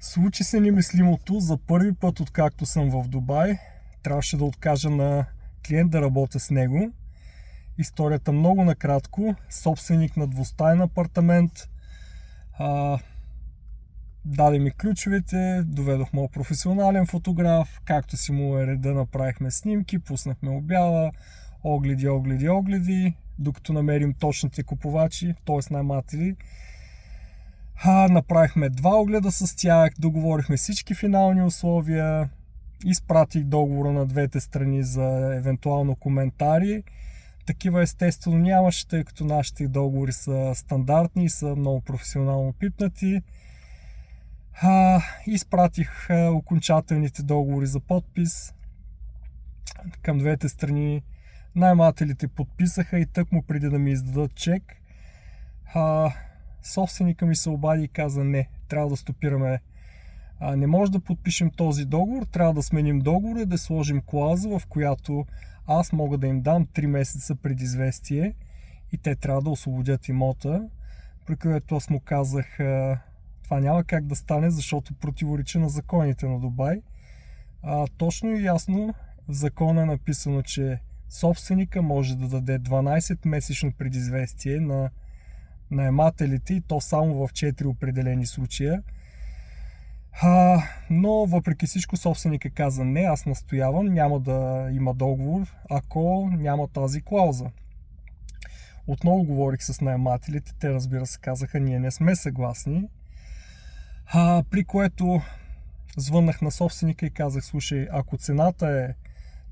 Случи се немислимото. За първи път, откакто съм в Дубай, трябваше да откажа на клиент да работя с него. Историята много накратко. Собственик на двустаен апартамент. Даде ми ключовете, доведох моят професионален фотограф, както си му е реда, направихме снимки, пуснахме обява, огледи, докато намерим точните купувачи, т.е. наематели. Направихме 2 огледа с тях, договорихме всички финални условия, изпратих договора на двете страни за евентуално коментари. Такива естествено нямаше, тъй като нашите договори са стандартни и са много професионално пипнати. Изпратих окончателните договори за подпис към двете страни. Наемателите подписаха и тъкмо преди да ми издадат чек, собственика ми се обади и каза: не, трябва да стопираме. Не може да подпишем този договор, трябва да сменим договора и да сложим клауза, в която аз мога да им дам 3 месеца предизвестие и те трябва да освободят имота. При което аз му казах: това няма как да стане, защото противоречи на законите на Дубай. Точно и ясно в закона е написано, че собственика може да даде 12-месечно предизвестие на наемателите, и то само в 4 определени случая. Но въпреки всичко собственика каза: не, аз настоявам, няма да има договор, ако няма тази клауза. Отново говорих с наемателите, те разбира се казаха: ние не сме съгласни. При което звъннах на собственика и казах: слушай, ако цената е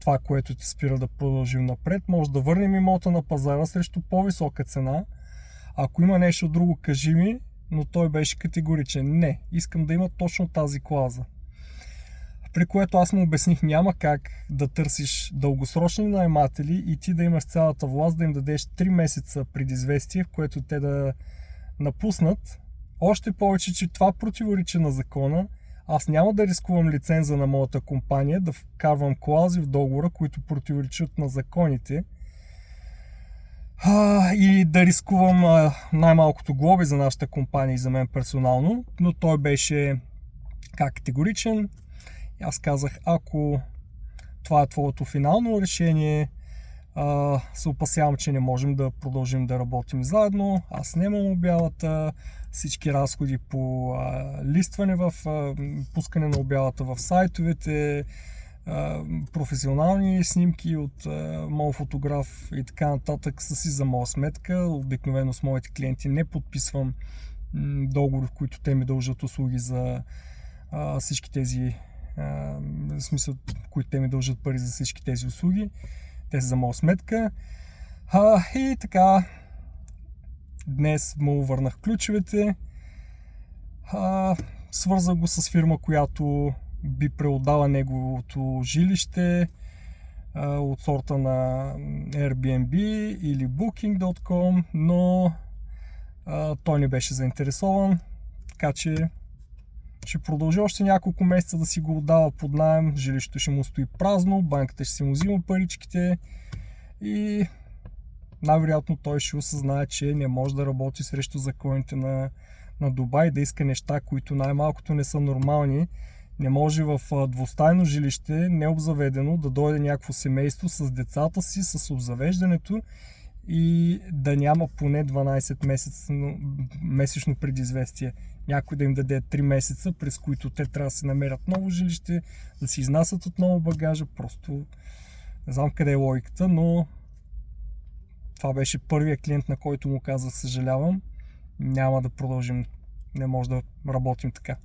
това, което ти спира да продължим напред, може да върнем имота на пазара срещу по-висока цена. Ако има нещо друго, кажи ми. Но той беше категоричен: не, искам да има точно тази клауза. При което аз му обясних: няма как да търсиш дългосрочни наематели и ти да имаш цялата власт да им дадеш 3 месеца предизвестие, в което те да напуснат. Още повече, че това противоречи на закона. Аз няма да рискувам лиценза на моята компания да вкарвам клаузи в договора, които противоречат на законите. И да рискувам най-малкото глоби за нашата компания и за мен персонално. Но той беше категоричен. Аз казах: ако това е твоето финално решение, се опасявам, че не можем да продължим да работим заедно. Аз нямам обявата, всички разходи по листване пускане на обявата в сайтовете, професионални снимки от моят фотограф и така нататък са си за моя сметка. Обикновено с моите клиенти не подписвам договори, в които те ми дължат услуги за всички тези, в смисъл, в които те ми дължат пари за всички тези услуги. Те са за моя сметка. И така, днес му върнах ключовете. Свързах го с фирма, която би преотдала неговото жилище от сорта на Airbnb или Booking.com, но той не беше заинтересован, така че ще продължи още няколко месеца да си го отдава под наем. Жилището ще му стои празно, банката ще си му взима паричките и най-вероятно той ще осъзнае, че не може да работи срещу законите на Дубай, да иска неща, които най-малкото не са нормални. Не може в двустайно жилище, необзаведено, да дойде някакво семейство с децата си, с обзавеждането и да няма поне 12 месечно предизвестие. Някой да им даде 3 месеца, през които те трябва да си намерят ново жилище, да си изнасят отново багажа. Просто не знам къде е логиката, но това беше първият клиент, на който му казах: съжалявам, няма да продължим, не може да работим така.